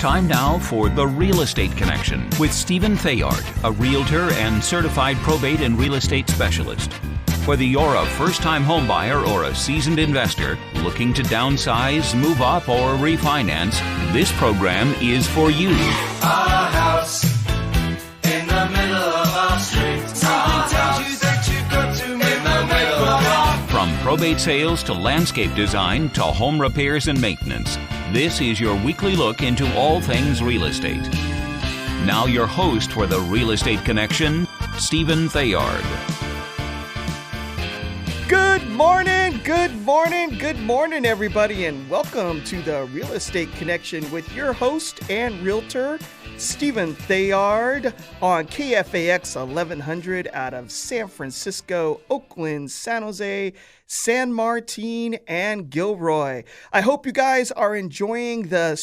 Time now for The Real Estate Connection with Stephen Thayard, a realtor and certified probate and real estate specialist. Whether you're a first-time homebuyer or a seasoned investor looking to downsize, move up, or refinance, this program is for you. Our house in the middle of our street. Something tells you that you've got to make the middle of our... From probate sales to landscape design to home repairs and maintenance, this is your weekly look into all things real estate. Now your host for The Real Estate Connection, Stephen Thayard. Good morning, everybody, and welcome to The Real Estate Connection with your host and realtor, Stephen Thayard, on KFAX 1100 out of San Francisco, Oakland, San Jose, San Martin, and Gilroy. I hope you guys are enjoying the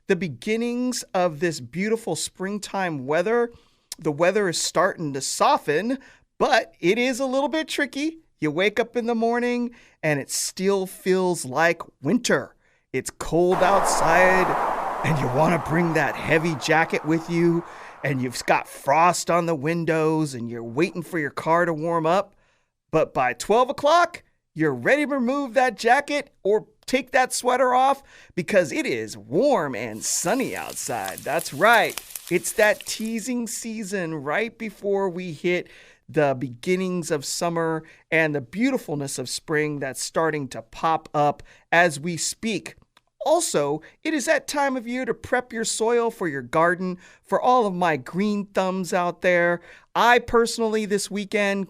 beginnings of this beautiful springtime weather. The weather is starting to soften, but it is a little bit tricky. You wake up in the morning and it still feels like winter. It's cold outside and you want to bring that heavy jacket with you, and you've got frost on the windows and you're waiting for your car to warm up. But by 12 o'clock, you're ready to remove that jacket or take that sweater off because it is warm and sunny outside. That's right. It's that teasing season right before we hit the beginnings of summer and the beautifulness of spring that's starting to pop up as we speak. Also, it is that time of year to prep your soil for your garden. For all of my green thumbs out there, I personally this weekend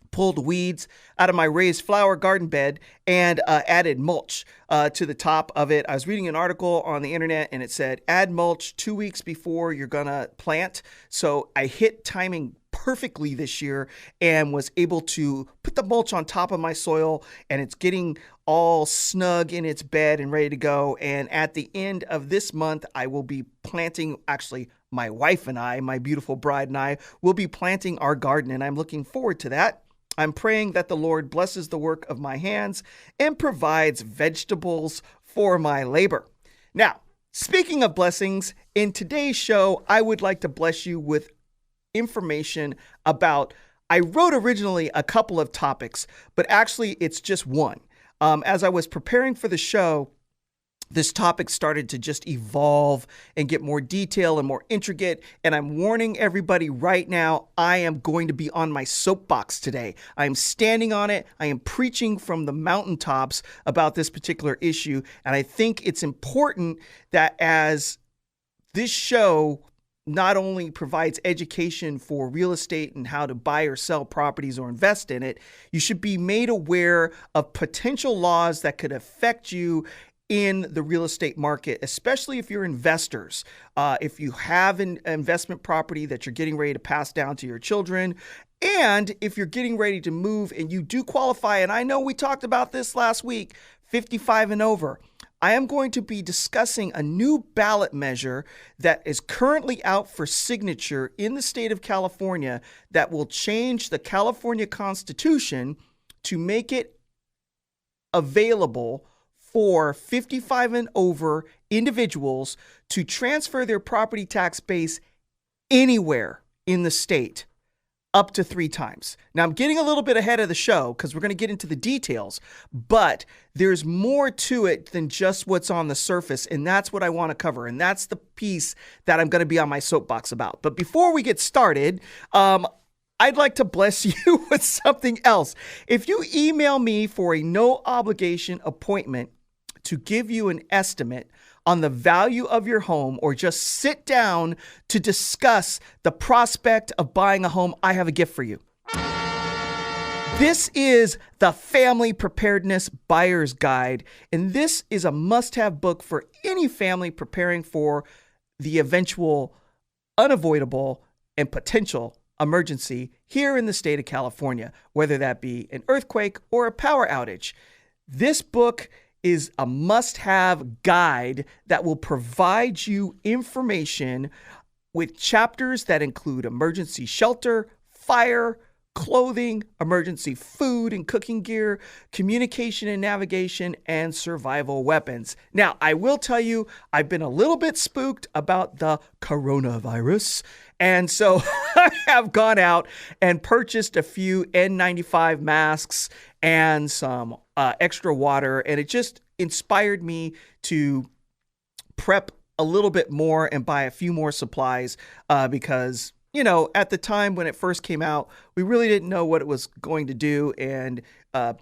pulled weeds out of my raised flower garden bed and added mulch to the top of it. I was reading an article on the internet and it said add mulch 2 weeks before you're gonna plant. So I hit timing perfectly this year and was able to put the mulch on top of my soil, and it's getting all snug in its bed and ready to go. And at the end of this month, I will be planting, actually my wife and I, my beautiful bride and I, will be planting our garden, and I'm looking forward to that. I'm praying that the Lord blesses the work of my hands and provides vegetables for my labor. Now, speaking of blessings, in today's show, I would like to bless you with information about, I wrote originally a couple of topics, but actually it's just one. As I was preparing for the show, this topic started to just evolve and get more detailed and more intricate. And I'm warning everybody right now, I am going to be on my soapbox today. I am standing on it. I am preaching from the mountaintops about this particular issue. And I think it's important that as this show not only provides education for real estate and how to buy or sell properties or invest in it, you should be made aware of potential laws that could affect you in the real estate market, especially if you're investors. If you have an investment property that you're getting ready to pass down to your children, and if you're getting ready to move and you do qualify, and I know we talked about this last week, 55 and over, I am going to be discussing a new ballot measure that is currently out for signature in the state of California that will change the California Constitution to make it available for 55 and over individuals to transfer their property tax base anywhere in the state up to 3 times. Now, I'm getting a little bit ahead of the show because we're going to get into the details, but there's more to it than just what's on the surface, and that's what I want to cover, and that's the piece that I'm going to be on my soapbox about. But before we get started, I'd like to bless you with something else. If you email me for a no-obligation appointment to give you an estimate on the value of your home, or just sit down to discuss the prospect of buying a home, I have a gift for you. This is the Family Preparedness Buyer's Guide, and this is a must-have book for any family preparing for the eventual, unavoidable, and potential emergency here in the state of California, whether that be an earthquake or a power outage. This book is a must-have guide that will provide you information with chapters that include emergency shelter, fire, clothing, emergency food and cooking gear, communication and navigation, and survival weapons. Now, I will tell you, I've been a little bit spooked about the coronavirus. And so I have gone out and purchased a few N95 masks and some extra water. And it just inspired me to prep a little bit more and buy a few more supplies because at the time when it first came out, we really didn't know what it was going to do. And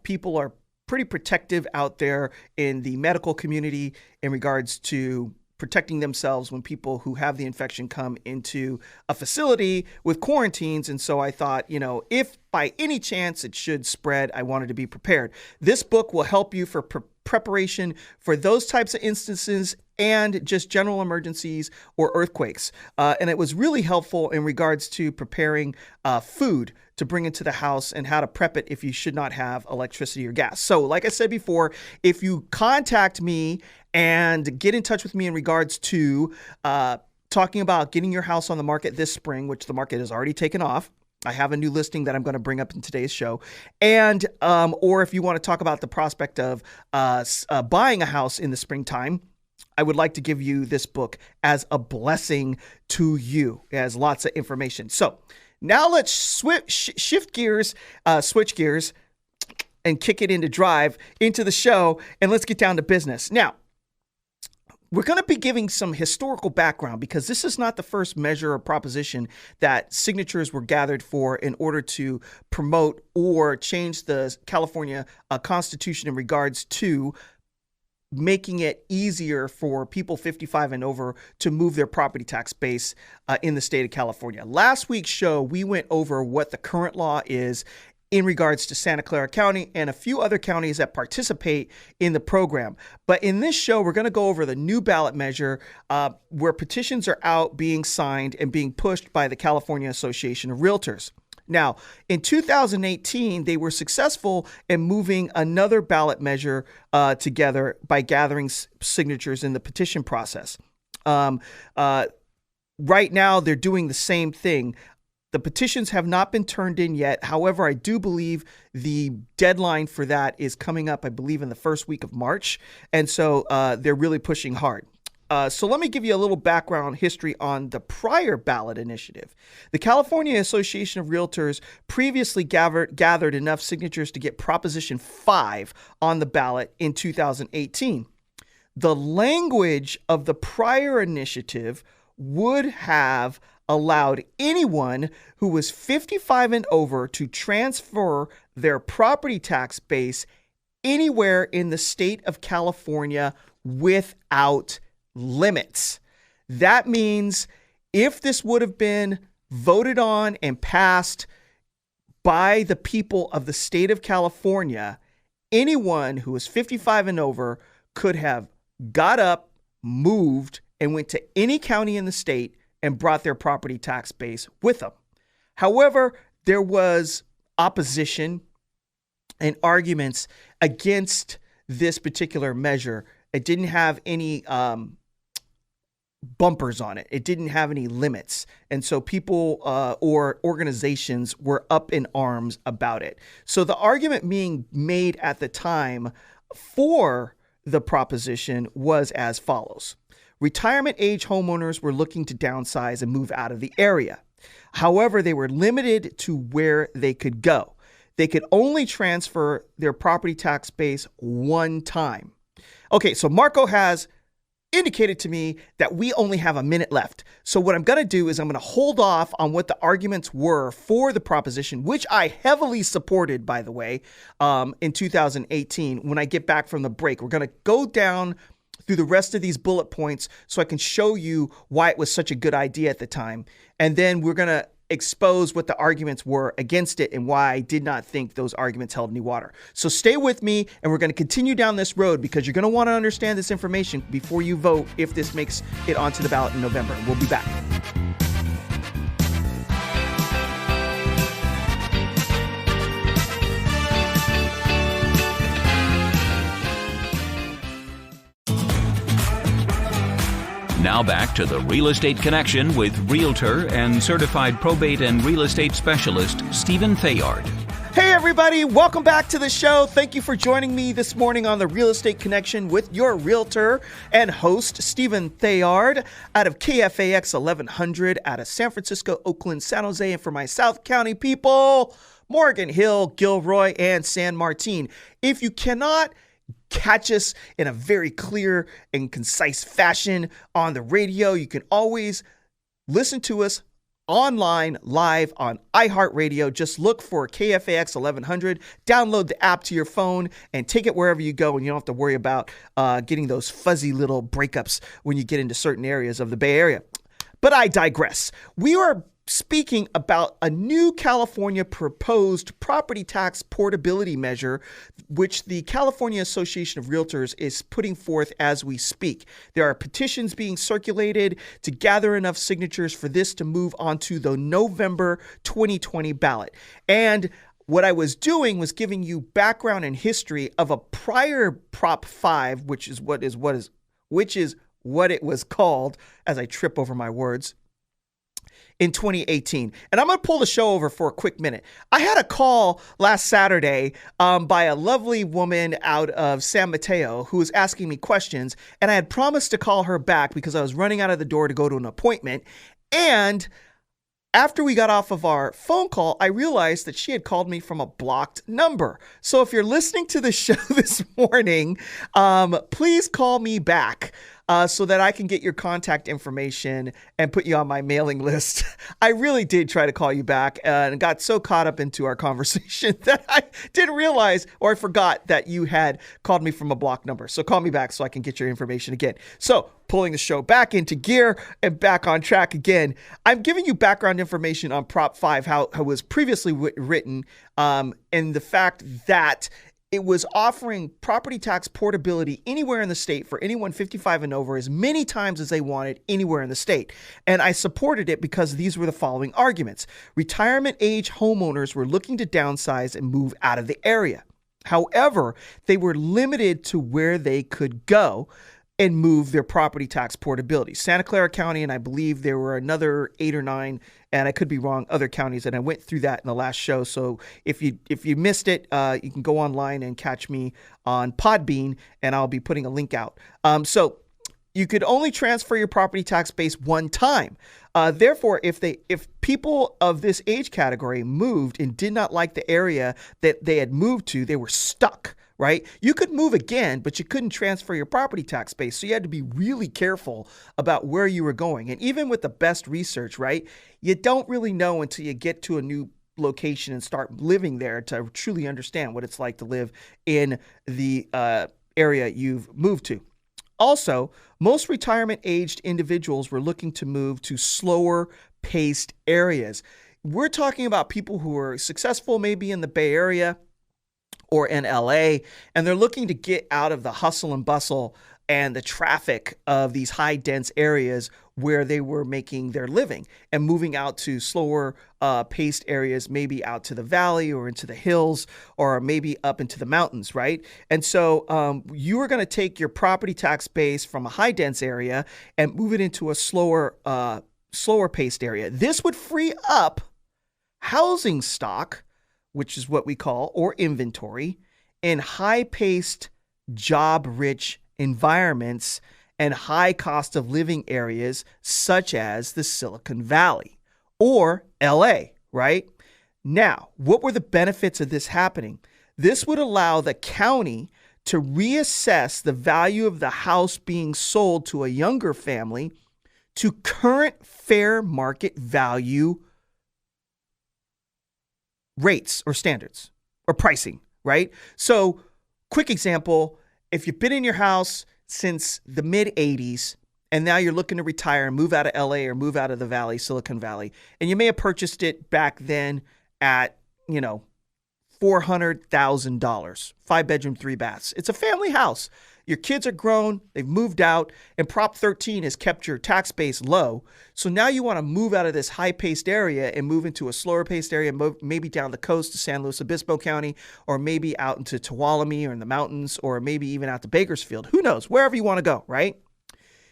people are pretty protective out there in the medical community in regards to protecting themselves when people who have the infection come into a facility with quarantines. And so I thought, if by any chance it should spread, I wanted to be prepared. This book will help you for preparation for those types of instances and just general emergencies or earthquakes. And it was really helpful in regards to preparing food to bring into the house and how to prep it if you should not have electricity or gas. So like I said before, if you contact me and get in touch with me in regards to talking about getting your house on the market this spring, which the market has already taken off, I have a new listing that I'm going to bring up in today's show. And, or if you want to talk about the prospect of buying a house in the springtime, I would like to give you this book as a blessing to you. It has lots of information. So now let's switch gears, and kick it into drive into the show. And let's get down to business. Now, we're going to be giving some historical background because this is not the first measure or proposition that signatures were gathered for in order to promote or change the California Constitution in regards to making it easier for people 55 and over to move their property tax base in the state of California. Last week's show, we went over what the current law is in regards to Santa Clara County and a few other counties that participate in the program. But in this show, we're going to go over the new ballot measure where petitions are out being signed and being pushed by the California Association of Realtors. Now, in 2018, they were successful in moving another ballot measure together by gathering signatures in the petition process. Right now, they're doing the same thing. The petitions have not been turned in yet. However, I do believe the deadline for that is coming up, I believe, in the first week of March. And so they're really pushing hard. So let me give you a little background history on the prior ballot initiative. The California Association of Realtors previously gathered enough signatures to get Proposition 5 on the ballot in 2018. The language of the prior initiative would have allowed anyone who was 55 and over to transfer their property tax base anywhere in the state of California without limits. That means if this would have been voted on and passed by the people of the state of California, anyone who was 55 and over could have got up, moved, and went to any county in the state and brought their property tax base with them. However, there was opposition and arguments against this particular measure. It didn't have any bumpers on it. It didn't have any limits. And so people or organizations were up in arms about it. So the argument being made at the time for the proposition was as follows. Retirement age homeowners were looking to downsize and move out of the area. However, they were limited to where they could go. They could only transfer their property tax base one time. Okay, so Marco has indicated to me that we only have a minute left. So what I'm going to do is I'm going to hold off on what the arguments were for the proposition, which I heavily supported, by the way, in 2018 when I get back from the break. We're going to go down through the rest of these bullet points so I can show you why it was such a good idea at the time. And then we're going to expose what the arguments were against it and why I did not think those arguments held any water. So stay with me and we're going to continue down this road because you're going to want to understand this information before you vote if this makes it onto the ballot in November. We'll be back. Now back to the Real Estate Connection with Realtor and Certified Probate and Real Estate Specialist, Stephen Thayard. Hey everybody, welcome back to the show. Thank you for joining me this morning on the Real Estate Connection with your realtor and host, Stephen Thayard, out of KFAX 1100, out of San Francisco, Oakland, San Jose, and for my South County people, Morgan Hill, Gilroy, and San Martin. If you cannot catch us in a very clear and concise fashion on the radio, you can always listen to us online, live on iHeartRadio. Just look for KFAX 1100, download the app to your phone, and take it wherever you go, and you don't have to worry about getting those fuzzy little breakups when you get into certain areas of the Bay Area. But I digress. We are speaking about a new California proposed property tax portability measure, which the California Association of Realtors is putting forth as we speak. There are petitions being circulated to gather enough signatures for this to move onto the November 2020 ballot. And what I was doing was giving you background and history of a prior Prop 5, which is what it was called, as I trip over my words, in 2018. And I'm going to pull the show over for a quick minute. I had a call last Saturday by a lovely woman out of San Mateo who was asking me questions, and I had promised to call her back because I was running out of the door to go to an appointment. And after we got off of our phone call, I realized that she had called me from a blocked number. So if you're listening to the show this morning, please call me back so that I can get your contact information and put you on my mailing list. I really did try to call you back and got so caught up into our conversation that I didn't realize, or I forgot that you had called me from a blocked number. So call me back so I can get your information again. So pulling the show back into gear and back on track again, I'm giving you background information on Prop 5, how it was previously written, and the fact that it was offering property tax portability anywhere in the state for anyone 55 and over as many times as they wanted anywhere in the state. And I supported it because these were the following arguments. Retirement age homeowners were looking to downsize and move out of the area. However, they were limited to where they could go and move their property tax portability. Santa Clara County, and I believe there were another 8 or 9, and I could be wrong, other counties, and I went through that in the last show. So if you missed it, you can go online and catch me on Podbean, and I'll be putting a link out. So you could only transfer your property tax base one time. Therefore, if people of this age category moved and did not like the area that they had moved to, they were stuck. Right? You could move again, but you couldn't transfer your property tax base. So you had to be really careful about where you were going. And even with the best research, right, you don't really know until you get to a new location and start living there to truly understand what it's like to live in the area you've moved to. Also, most retirement-aged individuals were looking to move to slower-paced areas. We're talking about people who are successful maybe in the Bay Area or in LA, and they're looking to get out of the hustle and bustle and the traffic of these high dense areas where they were making their living and moving out to slower paced areas, maybe out to the valley or into the hills or maybe up into the mountains, right? And so you are going to take your property tax base from a high dense area and move it into a slower paced area. This would free up housing stock, which is what we call, or inventory, in high-paced, job-rich environments and high cost of living areas such as the Silicon Valley or LA, right? Now, what were the benefits of this happening? This would allow the county to reassess the value of the house being sold to a younger family to current fair market value rates or standards or pricing, right? So quick example, if you've been in your house since the mid 80s and now you're looking to retire and move out of LA or move out of the valley, Silicon Valley, and you may have purchased it back then at, $400,000, 5-bedroom, 3 baths. It's a family house. Your kids are grown, they've moved out, and Prop 13 has kept your tax base low. So now you want to move out of this high-paced area and move into a slower-paced area, maybe down the coast to San Luis Obispo County, or maybe out into Tuolumne or in the mountains, or maybe even out to Bakersfield. Who knows? Wherever you want to go, right?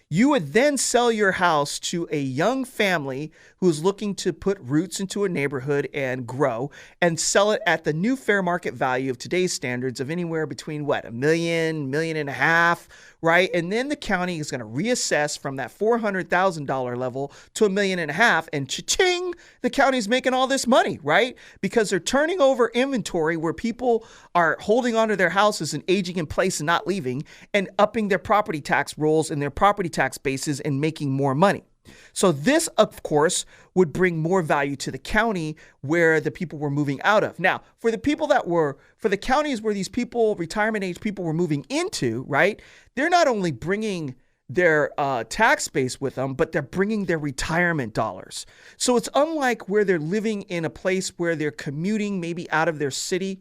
You would then sell your house to a young family who's looking to put roots into a neighborhood and grow, and sell it at the new fair market value of today's standards of anywhere between $1 million, $1.5 million, right? And then the county is going to reassess from that $400,000 level to $1.5 million, and cha-ching, the county's making all this money, right? Because they're turning over inventory where people are holding onto their houses and aging in place and not leaving, and upping their property tax rolls and their property tax bases and making more money. So this, of course, would bring more value to the county where the people were moving out of. Now, for the counties where these people, retirement age people, were moving into, right, they're not only bringing their tax base with them, but they're bringing their retirement dollars. So it's unlike where they're living in a place where they're commuting maybe out of their city.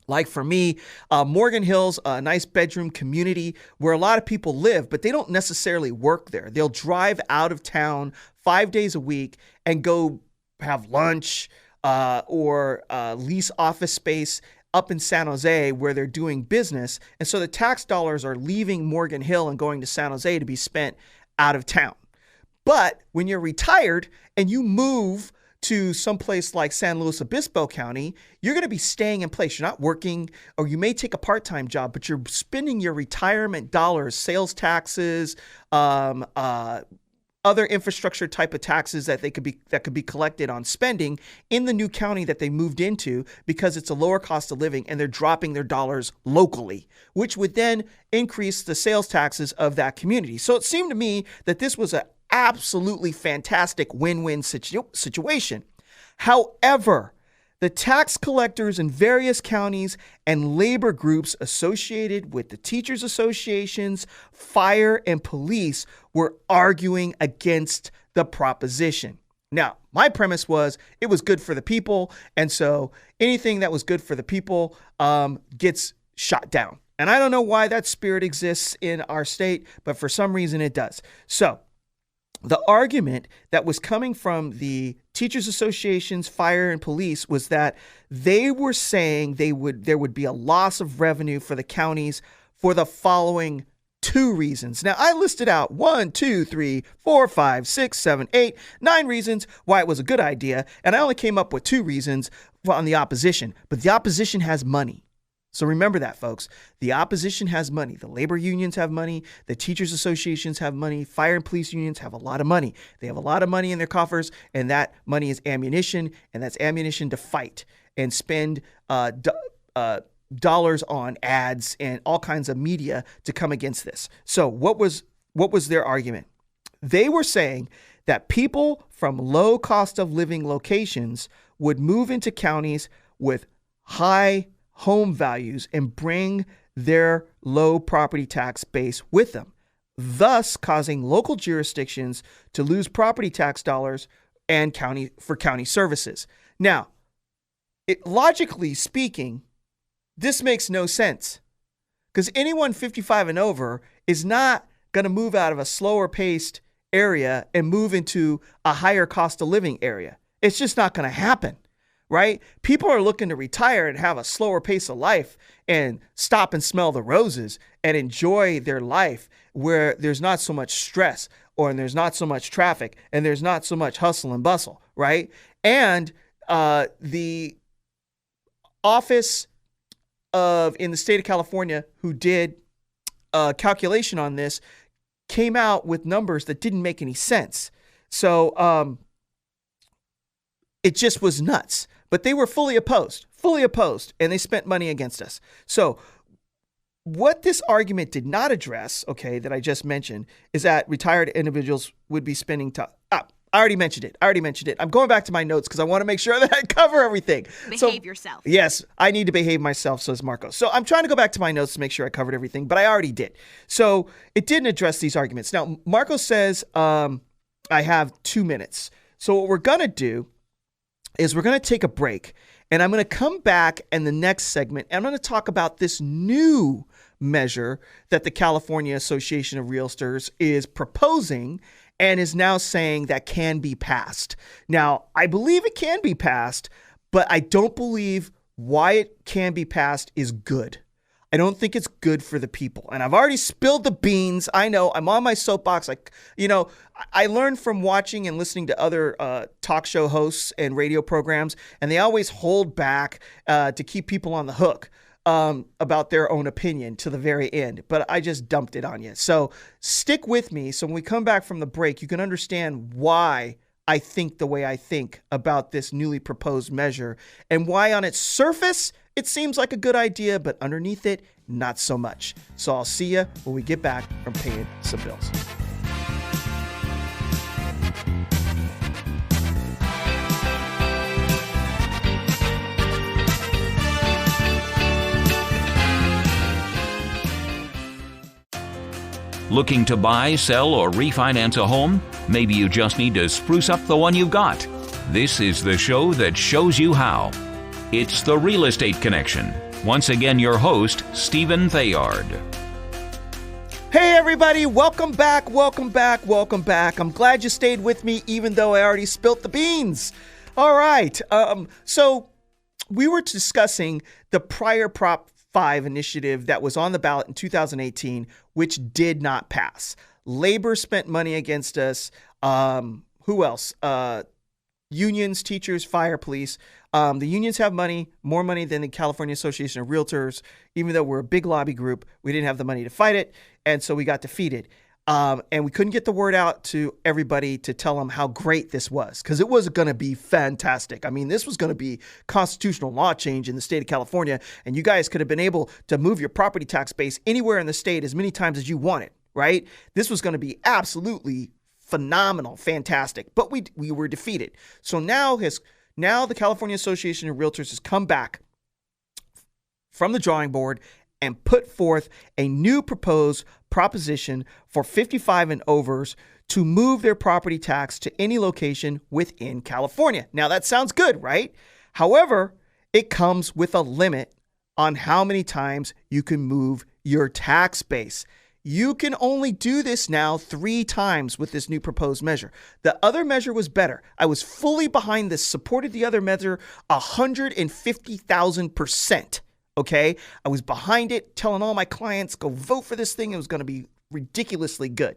Like for me, Morgan Hill's a nice bedroom community where a lot of people live, but they don't necessarily work there. They'll drive out of town 5 days a week and go have lunch or lease office space up in San Jose where they're doing business. And so the tax dollars are leaving Morgan Hill and going to San Jose to be spent out of town. But when you're retired and you move to someplace like San Luis Obispo County, you're going to be staying in place. You're not working, or you may take a part-time job, but you're spending your retirement dollars, sales taxes, other infrastructure type of taxes that could be collected on spending in the new county that they moved into, because it's a lower cost of living and they're dropping their dollars locally, which would then increase the sales taxes of that community. So it seemed to me that this was an absolutely fantastic win-win situation. However, the tax collectors in various counties and labor groups associated with the teachers associations, fire, and police were arguing against the proposition. Now, my premise was it was good for the people, and so anything that was good for the people gets shot down. And I don't know why that spirit exists in our state, but for some reason it does. So the argument that was coming from the teachers associations, fire, and police was that they were saying there would be a loss of revenue for the counties for the following 2 reasons. Now, I listed out 1, 2, 3, 4, 5, 6, 7, 8, 9 reasons why it was a good idea, and I only came up with 2 reasons on the opposition. But the opposition has money. So remember that, folks. The opposition has money. The labor unions have money. The teachers associations have money. Fire and police unions have a lot of money. They have a lot of money in their coffers, and that money is ammunition, and that's ammunition to fight and spend dollars on ads and all kinds of media to come against this. So what was their argument? They were saying that people from low cost of living locations would move into counties with high home values and bring their low property tax base with them, thus causing local jurisdictions to lose property tax dollars and county services. Now, logically speaking, this makes no sense, because anyone 55 and over is not going to move out of a slower paced area and move into a higher cost of living area. It's just not going to happen. Right? People are looking to retire and have a slower pace of life and stop and smell the roses and enjoy their life where there's not so much stress, or there's not so much traffic, and there's not so much hustle and bustle, right? And the office in the state of California who did a calculation on this came out with numbers that didn't make any sense. So it just was nuts. But they were fully opposed, and they spent money against us. So what this argument did not address, okay, that I just mentioned, is that retired individuals would be spending time. I already mentioned it. I'm going back to my notes because I want to make sure that I cover everything. Behave yourself. Yes, I need to behave myself, says Marco. So I'm trying to go back to my notes to make sure I covered everything, but I already did. So it didn't address these arguments. Now, Marco says I have 2 minutes. So what we're going to do is we're going to take a break, and I'm going to come back in the next segment, and I'm going to talk about this new measure that the California Association of Realtors is proposing and is now saying that can be passed. Now, I believe it can be passed, but I don't believe why it can be passed is good. I don't think it's good for the people. And I've already spilled the beans. I know I'm on my soapbox. I learned from watching and listening to other talk show hosts and radio programs, and they always hold back to keep people on the hook about their own opinion to the very end. But I just dumped it on you. So stick with me. So when we come back from the break, you can understand why I think the way I think about this newly proposed measure and why on its surface it seems like a good idea, but underneath it, not so much. So I'll see you when we get back from paying some bills. Looking to buy, sell, or refinance a home? Maybe you just need to spruce up the one you've got. This is the show that shows you how. It's The Real Estate Connection. Once again, your host, Stephen Thayard. Hey everybody, welcome back. I'm glad you stayed with me even though I already spilt the beans. All right, so we were discussing the prior Prop 5 initiative that was on the ballot in 2018, which did not pass. Labor spent money against us. Who else? Unions, teachers, fire, police. The unions have money, more money than the California Association of Realtors. Even though we're a big lobby group, we didn't have the money to fight it, and so we got defeated. And we couldn't get the word out to everybody to tell them how great this was, because it was going to be fantastic. I mean, this was going to be constitutional law change in the state of California, and you guys could have been able to move your property tax base anywhere in the state as many times as you wanted, right? This was going to be absolutely phenomenal, fantastic, but we were defeated. So now the California Association of Realtors has come back from the drawing board and put forth a new proposed proposition for 55 and overs to move their property tax to any location within California. Now that sounds good, right? However, it comes with a limit on how many times you can move your tax base. You can only do this now 3 times with this new proposed measure. The other measure was better. I was fully behind this, supported the other measure 150,000%. Okay? I was behind it, telling all my clients, go vote for this thing. It was going to be ridiculously good.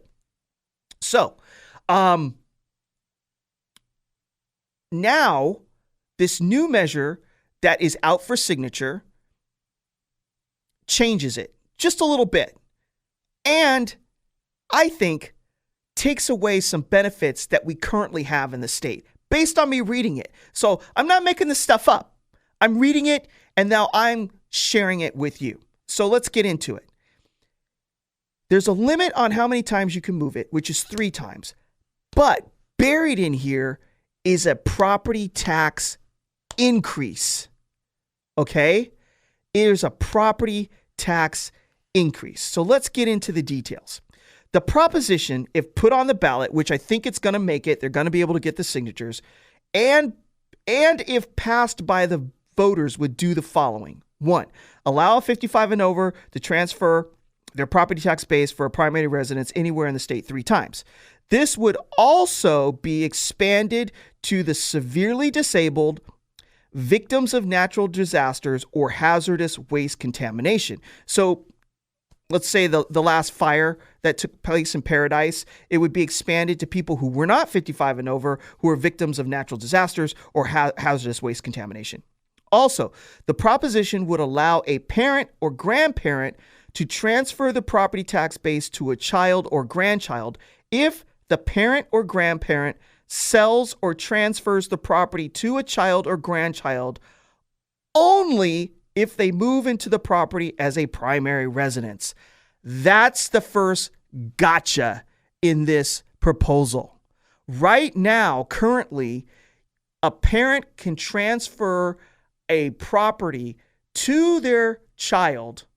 So, now this new measure that is out for signature changes it just a little bit. And I think takes away some benefits that we currently have in the state based on me reading it. So I'm not making this stuff up. I'm reading it and now I'm sharing it with you. So let's get into it. There's a limit on how many times you can move it, which is 3 times. But buried in here is a property tax increase. Okay? There's a property tax increase. So let's get into the details. The proposition, if put on the ballot, which I think it's going to make it, they're going to be able to get the signatures, and if passed by the voters, would do the following. 1, allow 55 and over to transfer their property tax base for a primary residence anywhere in the state 3 times. This would also be expanded to the severely disabled, victims of natural disasters, or hazardous waste contamination. So let's say the last fire that took place in Paradise, it would be expanded to people who were not 55 and over, who are victims of natural disasters or hazardous waste contamination. Also, the proposition would allow a parent or grandparent to transfer the property tax base to a child or grandchild if the parent or grandparent sells or transfers the property to a child or grandchild only if they move into the property as a primary residence. That's the first gotcha in this proposal. Right now, currently, a parent can transfer a property to their child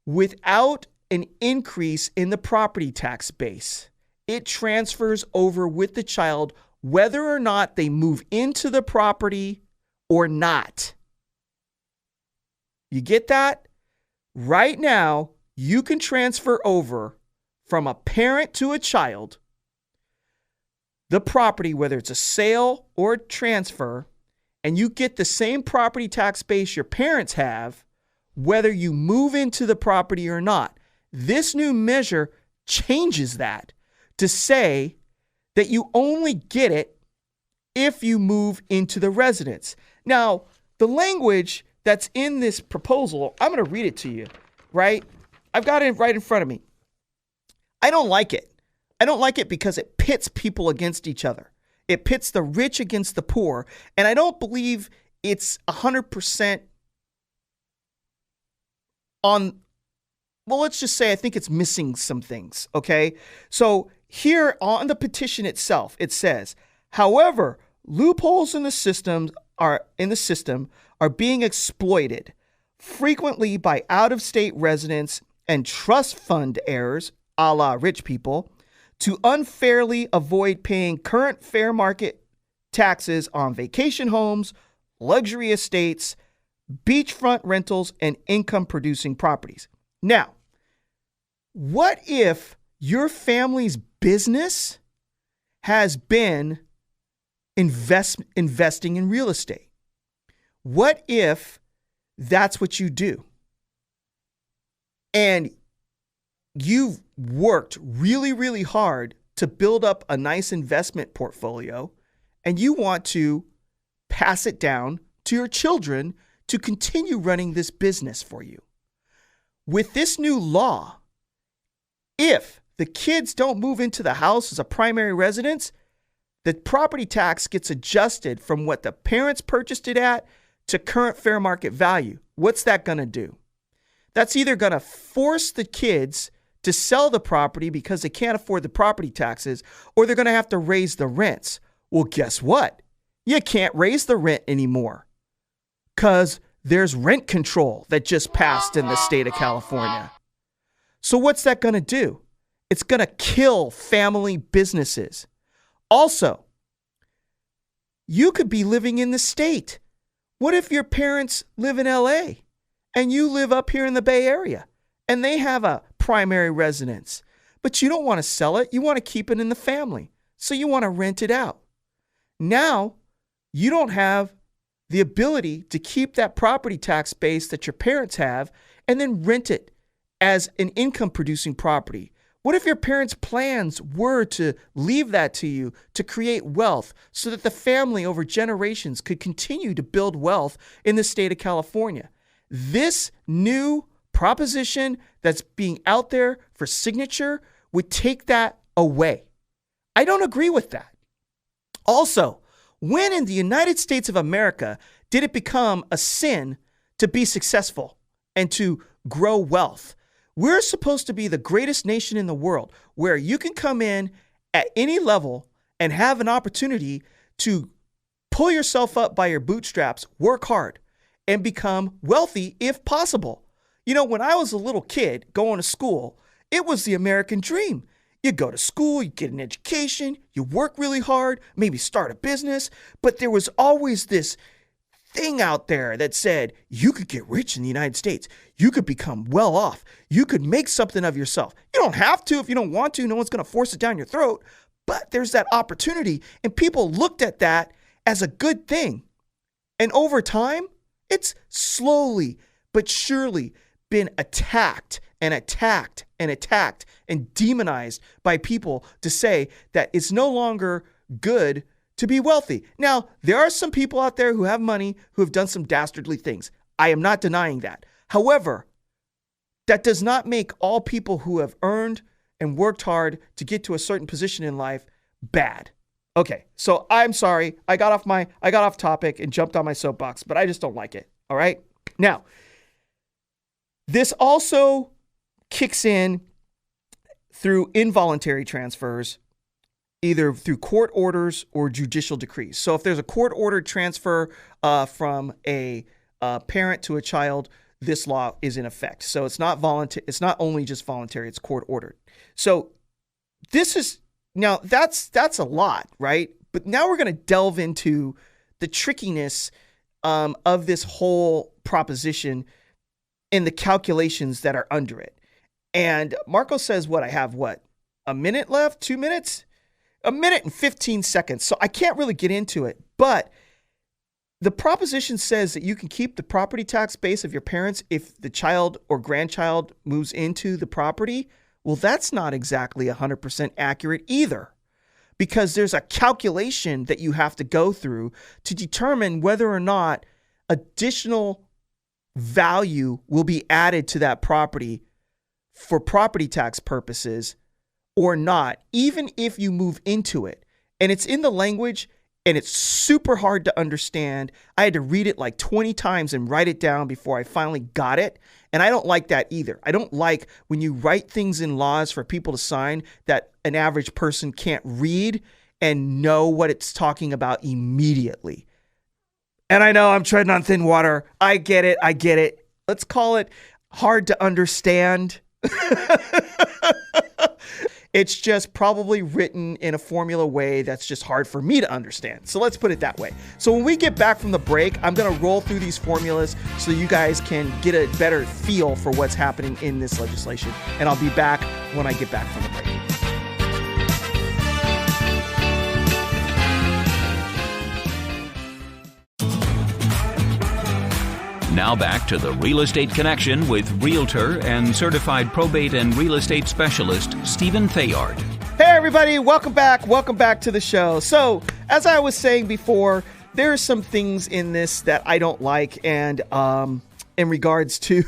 without an increase in the property tax base. It transfers over with the child whether or not they move into the property or not. You get that? Right now, you can transfer over from a parent to a child the property, whether it's a sale or a transfer, and you get the same property tax base your parents have whether you move into the property or not. This new measure changes that to say that you only get it if you move into the residence. Now, the language that's in this proposal, I'm going to read it to you, right? I've got it right in front of me. I don't like it. I don't like it because it pits people against each other. It pits the rich against the poor. And I don't believe it's 100% on, well, let's just say I think it's missing some things, okay? So here on the petition itself, it says, however, loopholes in the system are being exploited frequently by out-of-state residents and trust fund heirs, a la rich people, to unfairly avoid paying current fair market taxes on vacation homes, luxury estates, beachfront rentals, and income-producing properties. Now, what if your family's business has been investing in real estate? What if that's what you do? And you've worked really, really hard to build up a nice investment portfolio, and you want to pass it down to your children to continue running this business for you. With this new law, if the kids don't move into the house as a primary residence, the property tax gets adjusted from what the parents purchased it at to current fair market value. What's that going to do? That's either going to force the kids to sell the property because they can't afford the property taxes, or they're going to have to raise the rents. Well, guess what? You can't raise the rent anymore because there's rent control that just passed in the state of California. So what's that going to do? It's going to kill family businesses. Also, you could be living in the state. What if your parents live in LA and you live up here in the Bay Area and they have a primary residence, but you don't want to sell it. You want to keep it in the family. So you want to rent it out. Now, you don't have the ability to keep that property tax base that your parents have and then rent it as an income producing property. What if your parents' plans were to leave that to you to create wealth so that the family over generations could continue to build wealth in the state of California? This new proposition that's being out there for signature would take that away. I don't agree with that. Also, when in the United States of America did it become a sin to be successful and to grow wealth? We're supposed to be the greatest nation in the world where you can come in at any level and have an opportunity to pull yourself up by your bootstraps, work hard, and become wealthy if possible. You know, when I was a little kid going to school, it was the American dream. You go to school, you get an education, you work really hard, maybe start a business, but there was always this thing out there that said you could get rich in the United States. You could become well off. You could make something of yourself. You don't have to if you don't want to. No one's going to force it down your throat, but there's that opportunity, and people looked at that as a good thing. And over time, it's slowly but surely been attacked and demonized by people to say that it's no longer good to be wealthy. Now, there are some people out there who have money who have done some dastardly things. I am not denying that. However, that does not make all people who have earned and worked hard to get to a certain position in life bad. Okay, so I'm sorry. I got off topic and jumped on my soapbox, but I just don't like it. All right? Now, this also kicks in through involuntary transfers, either through court orders or judicial decrees. So if there's a court ordered transfer from a parent to a child, this law is in effect. So it's not voluntary. It's not only just voluntary, it's court ordered. So this is, now that's a lot, right? But now we're going to delve into the trickiness of this whole proposition and the calculations that are under it. And Marco says, a minute left? 2 minutes? A minute and 15 seconds. So I can't really get into it, but The proposition says that you can keep the property tax base of your parents if the child or grandchild moves into the property. Well, that's not exactly 100% accurate either, because there's a calculation that you have to go through to determine whether or not additional value will be added to that property for property tax purposes or not, even if you move into it. And it's in the language, and it's super hard to understand. I had to read it like 20 times and write it down before I finally got it. And I don't like that either. I don't like when you write things in laws for people to sign that an average person can't read and know what it's talking about immediately. And I know I'm treading on thin water. I get it. Let's call it hard to understand. It's just probably written in a formula way that's just hard for me to understand. So let's put it that way. So when we get back from the break, I'm going to roll through these formulas so you guys can get a better feel for what's happening in this legislation. And I'll be back when I get back from the break. Now back to the Real Estate Connection with Realtor and Certified Probate and Real Estate Specialist, Stephen Thayard. Hey everybody, welcome back to the show. So, as I was saying before, there are some things in this that I don't like, and in regards to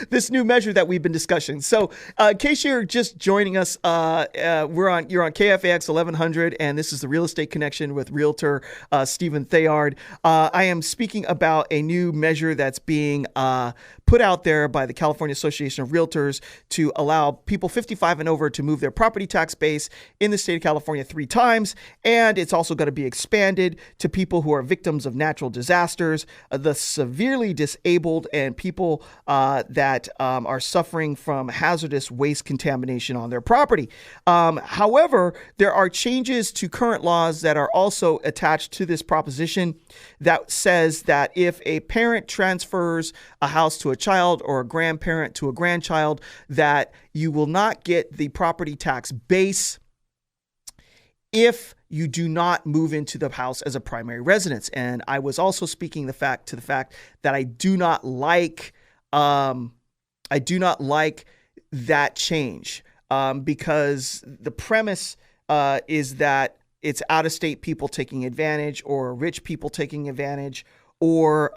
this new measure that we've been discussing. So, in case you're just joining us, you're on KFAX 1100, and this is the Real Estate Connection with Realtor Stephen Thayard. I am speaking about a new measure that's being put out there by the California Association of Realtors to allow people 55 and over to move their property tax base in the state of California 3 times. And it's also going to be expanded to people who are victims of natural disasters, the severely disabled, and people that are suffering from hazardous waste contamination on their property. However, there are changes to current laws that are also attached to this proposition that says that if a parent transfers a house to a child or a grandparent to a grandchild, that you will not get the property tax base if you do not move into the house as a primary residence. And I was also speaking to the fact that I do not like that change because the premise is that it's out-of-state people taking advantage, or rich people taking advantage, or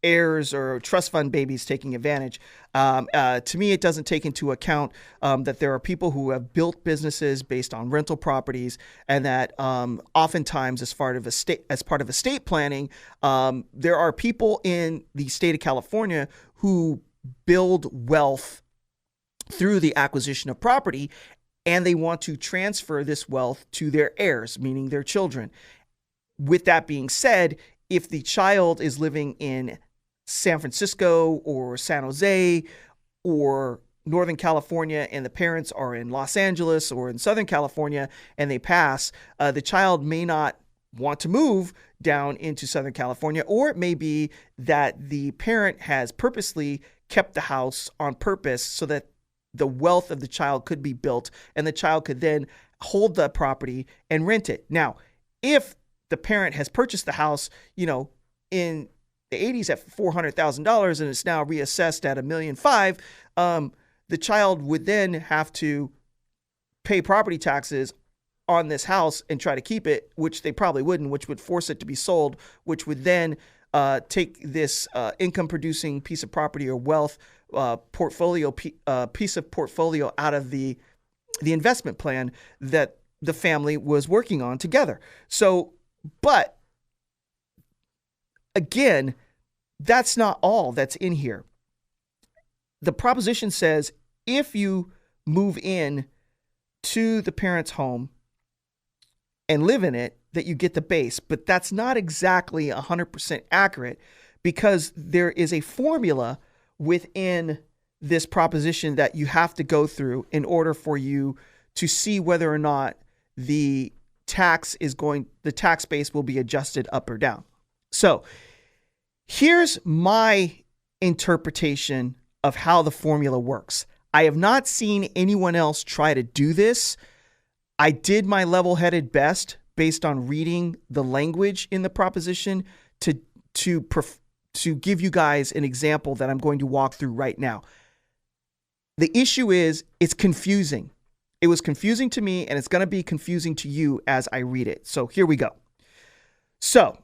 heirs or trust fund babies taking advantage. To me, it doesn't take into account that there are people who have built businesses based on rental properties, and that oftentimes, as part of estate planning, there are people in the state of California who build wealth through the acquisition of property, and they want to transfer this wealth to their heirs, meaning their children. With that being said, if the child is living in San Francisco or San Jose or Northern California, and the parents are in Los Angeles or in Southern California, and they pass, the child may not want to move down into Southern California, or it may be that the parent has purposely kept the house on purpose so that the wealth of the child could be built, and the child could then hold the property and rent it. Now, if the parent has purchased the house, in the 80s at $400,000 and it's now reassessed at $1.5 million, the child would then have to pay property taxes on this house and try to keep it, which they probably wouldn't, which would force it to be sold, which would then take this income producing piece of property or wealth piece of portfolio out of the investment plan that the family was working on together. So, but again, that's not all that's in here. The proposition says if you move in to the parent's home and live in it, that you get the base, but that's not exactly 100% accurate, because there is a formula within this proposition that you have to go through in order for you to see whether or not the tax base will be adjusted up or down. So here's my interpretation of how the formula works. I have not seen anyone else try to do this. I did my level-headed best based on reading the language in the proposition to give you guys an example that I'm going to walk through right now. The issue is it's confusing. It was confusing to me, and it's going to be confusing to you as I read it. So here we go. So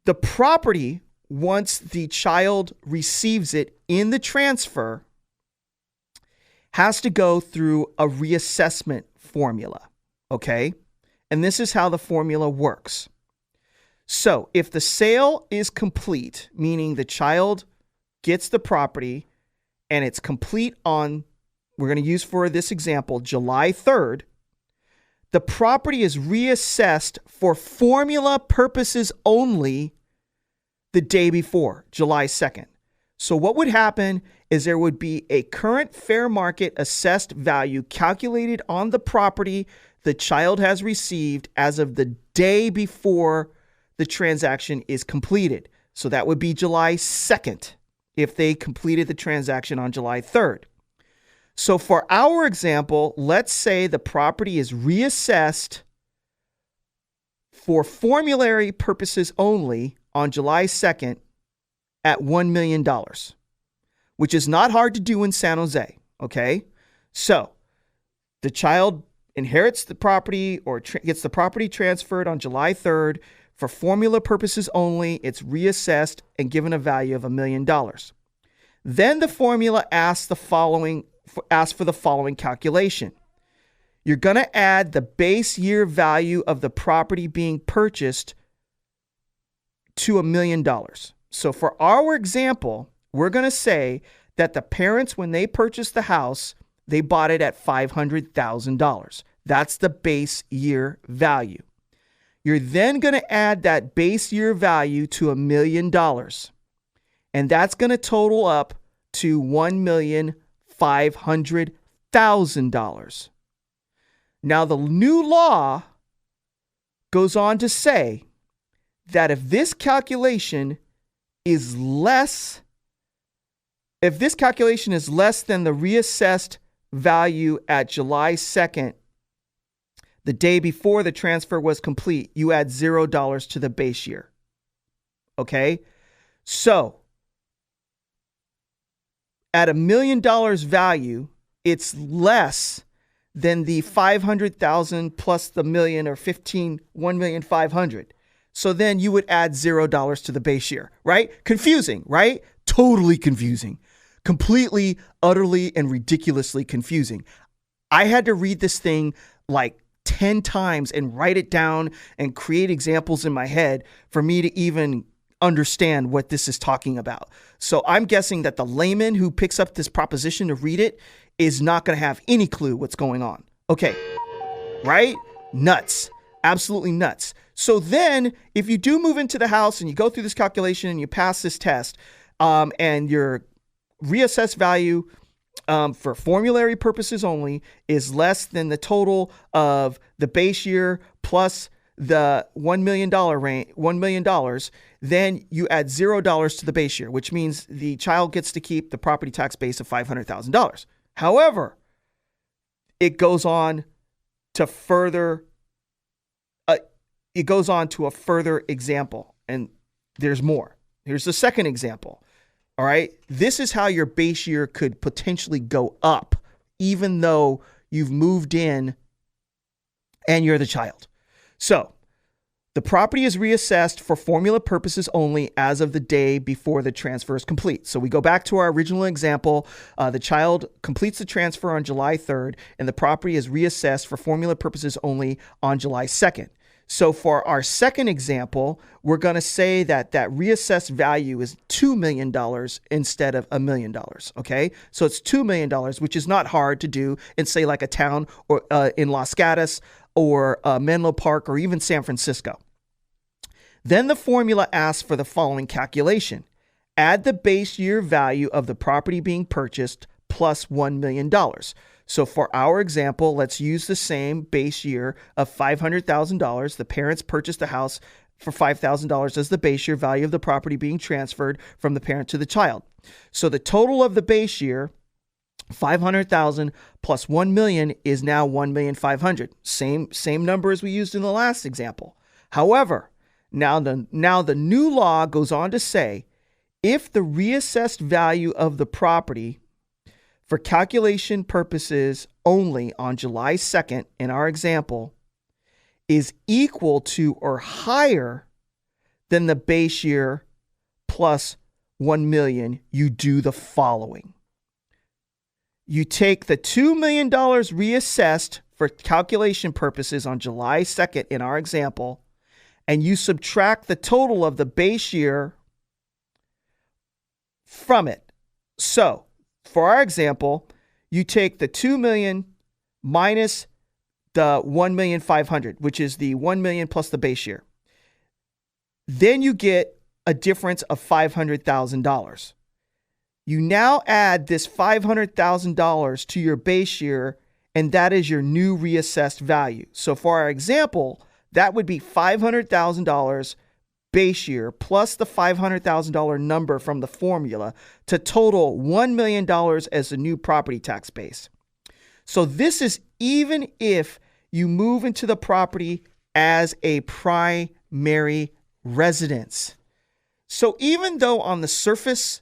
the property, once the child receives it in the transfer, has to go through a reassessment formula, okay? And this is how the formula works. So if the sale is complete, meaning the child gets the property and it's complete on, we're going to use for this example, July 3rd, the property is reassessed for formula purposes only the day before, July 2nd. So what would happen is there would be a current fair market assessed value calculated on the property the child has received as of the day before the transaction is completed. So that would be July 2nd if they completed the transaction on July 3rd. So for our example, let's say the property is reassessed for formulary purposes only on July 2nd at $1 million, which is not hard to do in San Jose, okay? So the child inherits the property or gets the property transferred on July 3rd. For formula purposes only, it's reassessed and given a value of $1 million. Then the formula asks for the following calculation. You're going to add the base year value of the property being purchased to $1 million. So for our example, we're going to say that the parents, when they purchased the house, they bought it at $500,000. That's the base year value. You're then going to add that base year value to $1 million. And that's going to total up to $1,500,000. Now, the new law goes on to say that if this calculation is less than the reassessed value at July 2nd, the day before the transfer was complete, you add $0 to the base year. Okay? So, at $1 million value, it's less than the 500,000 plus the million or 1,500,000. So then you would add $0 to the base year, right? Confusing, right? Totally confusing. Completely, utterly, and ridiculously confusing. I had to read this thing like 10 times and write it down and create examples in my head for me to even understand what this is talking about. So I'm guessing that the layman who picks up this proposition to read it is not going to have any clue what's going on. Okay, right? Nuts. Absolutely nuts. So then if you do move into the house and you go through this calculation and you pass this test, and your reassessed value for formulary purposes only is less than the total of the base year plus the $1 million range, $1 million, then you add $0 to the base year, which means the child gets to keep the property tax base of $500,000. However, it goes on to a further example, and there's more. Here's the second example. All right. This is how your base year could potentially go up, even though you've moved in and you're the child. So the property is reassessed for formula purposes only as of the day before the transfer is complete. So we go back to our original example. The child completes the transfer on July 3rd, and the property is reassessed for formula purposes only on July 2nd. So for our second example, we're going to say that reassessed value is $2 million instead of $1 million. Okay. So it's $2 million, which is not hard to do in, say, like a town or in Los Gatos or Menlo Park or even San Francisco. Then the formula asks for the following calculation. Add the base year value of the property being purchased plus $1 million. So for our example, let's use the same base year of $500,000. The parents purchased the house for $5,000 as the base year value of the property being transferred from the parent to the child. So the total of the base year 500,000 plus 1 million is now 1,500,000. Same number as we used in the last example. However, now the new law goes on to say, if the reassessed value of the property for calculation purposes only on July 2nd, in our example, is equal to or higher than the base year plus 1 million, you do the following. You take the $2 million reassessed for calculation purposes on July 2nd, in our example, and you subtract the total of the base year from it. So, for our example, you take the 2 million minus the 1,500,000, which is the 1 million plus the base year. Then you get a difference of $500,000. You now add this $500,000 to your base year, and that is your new reassessed value. So for our example, that would be $500,000 base year plus the $500,000 number from the formula to total $1 million as the new property tax base. So this is even if you move into the property as a primary residence. So even though on the surface,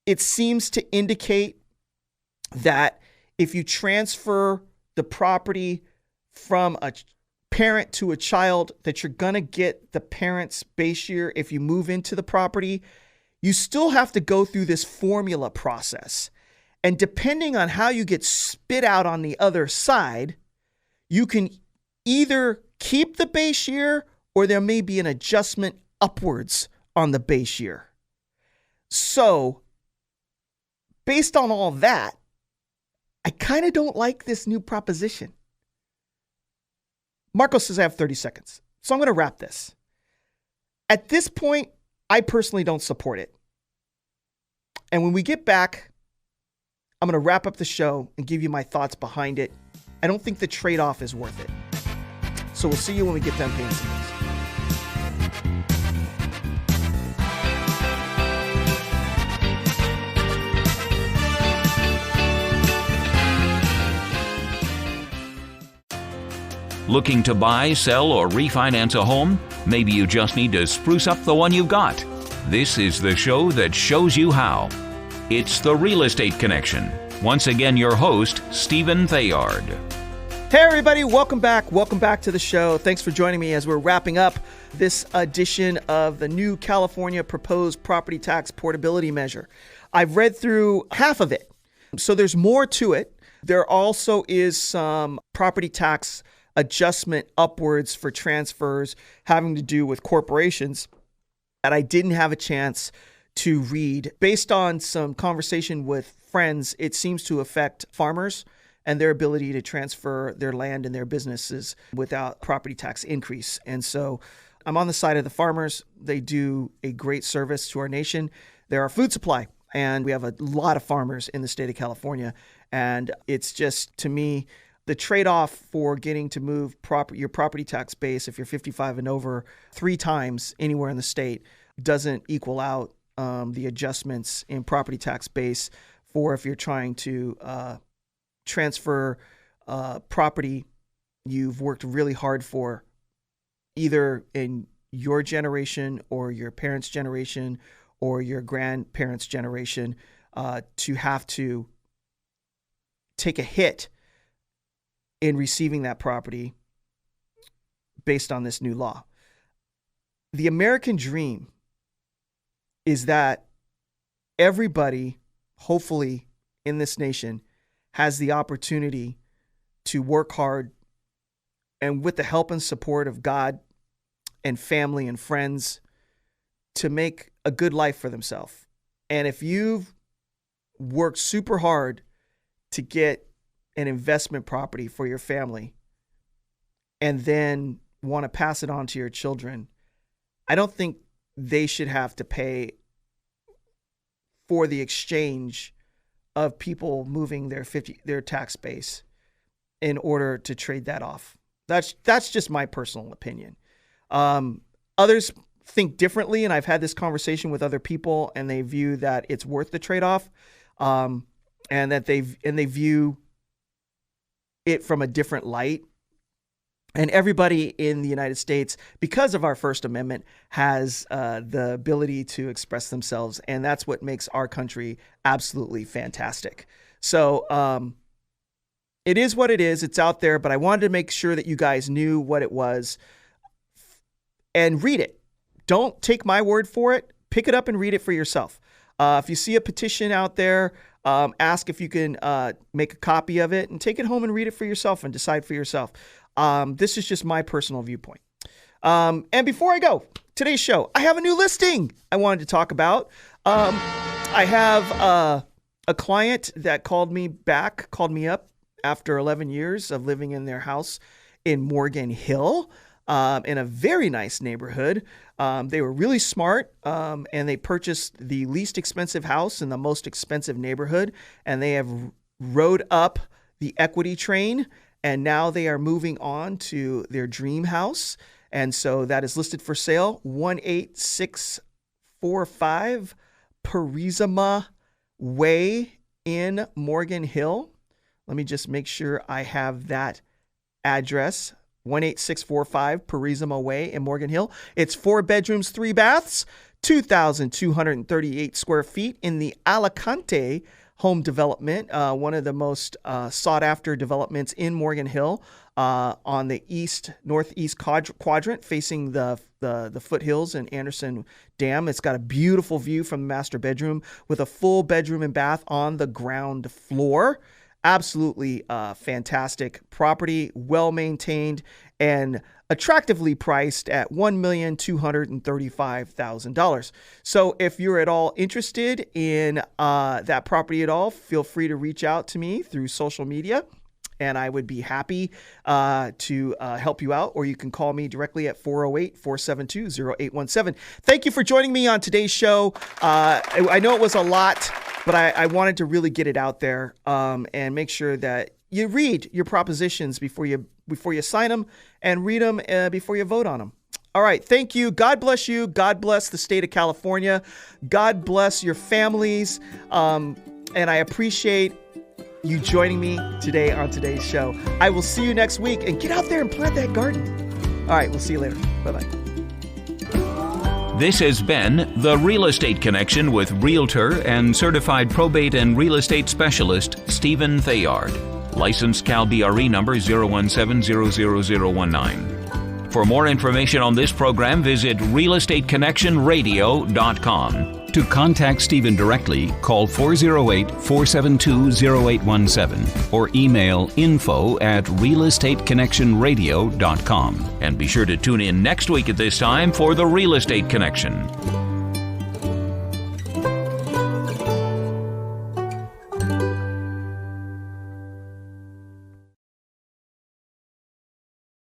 it seems to indicate that if you transfer the property from a parent to a child, that you're going to get the parent's base year if you move into the property, you still have to go through this formula process. And depending on how you get spit out on the other side, you can either keep the base year or there may be an adjustment upwards on the base year. So, based on all that, I kind of don't like this new proposition. Marco says I have 30 seconds, so I'm going to wrap this. At this point, I personally don't support it. And when we get back, I'm going to wrap up the show and give you my thoughts behind it. I don't think the trade-off is worth it. So we'll see you when we get done paying some bills. Looking to buy, sell, or refinance a home? Maybe you just need to spruce up the one you've got. This is the show that shows you how. It's The Real Estate Connection. Once again, your host, Stephen Thayard. Hey everybody, welcome back. Welcome back to the show. Thanks for joining me as we're wrapping up this edition of the new California proposed property tax portability measure. I've read through half of it, so there's more to it. There also is some property tax adjustment upwards for transfers having to do with corporations that I didn't have a chance to read. Based on some conversation with friends, it seems to affect farmers and their ability to transfer their land and their businesses without property tax increase. And so I'm on the side of the farmers. They do a great service to our nation. They're our food supply, and we have a lot of farmers in the state of California. And it's just, to me, the trade-off for getting to move your property tax base, if you're 55 and over, 3 times anywhere in the state doesn't equal out the adjustments in property tax base for if you're trying to transfer property you've worked really hard for, either in your generation or your parents' generation or your grandparents' generation, to have to take a hit in receiving that property based on this new law. The American dream is that everybody, hopefully in this nation, has the opportunity to work hard and, with the help and support of God and family and friends, to make a good life for themselves. And if you've worked super hard to get an investment property for your family and then want to pass it on to your children, I don't think they should have to pay for the exchange of people moving their tax base in order to trade that off. That's just my personal opinion. Others think differently, and I've had this conversation with other people, and they view that it's worth the trade-off. And and that they view it from a different light. And everybody in the United States, because of our First Amendment, has the ability to express themselves. And that's what makes our country absolutely fantastic. So it is what it is. It's out there. But I wanted to make sure that you guys knew what it was and read it. Don't take my word for it. Pick it up and read it for yourself. If you see a petition out there, ask if you can make a copy of it and take it home and read it for yourself and decide for yourself. This is just my personal viewpoint. And before I go, today's show, I have a new listing I wanted to talk about. I have a client that called me up after 11 years of living in their house in Morgan Hill, in a very nice neighborhood. They were really smart, and they purchased the least expensive house in the most expensive neighborhood, and they have rode up the equity train. And now they are moving on to their dream house. And so that is listed for sale, 18645 Purisima Way in Morgan Hill. Let me just make sure I have that address, 18645 Purisima Way in Morgan Hill. It's 4 bedrooms, 3 baths, 2,238 square feet in the Alicante home development, one of the most sought-after developments in Morgan Hill, on the northeast quadrant, facing the foothills and Anderson Dam. It's got a beautiful view from the master bedroom with a full bedroom and bath on the ground floor. Absolutely fantastic property, well-maintained, and attractively priced at $1,235,000. So if you're at all interested in that property at all, feel free to reach out to me through social media, and I would be happy to help you out, or you can call me directly at 408-472-0817. Thank you for joining me on today's show. I know it was a lot, but I wanted to really get it out there and make sure that you read your propositions before you sign them, and read them before you vote on them. All right. Thank you. God bless you. God bless the state of California. God bless your families. And I appreciate you joining me today on today's show. I will see you next week, and get out there and plant that garden. All right. We'll see you later. Bye-bye. This has been The Real Estate Connection with Realtor and Certified Probate and Real Estate Specialist Stephen Thayard. Licensed Cal BRE number 0170019. For more information on this program, visit realestateconnectionradio.com. To contact Stephen directly, call 408-472-0817 or email info@realestateconnectionradio.com. And be sure to tune in next week at this time for The Real Estate Connection.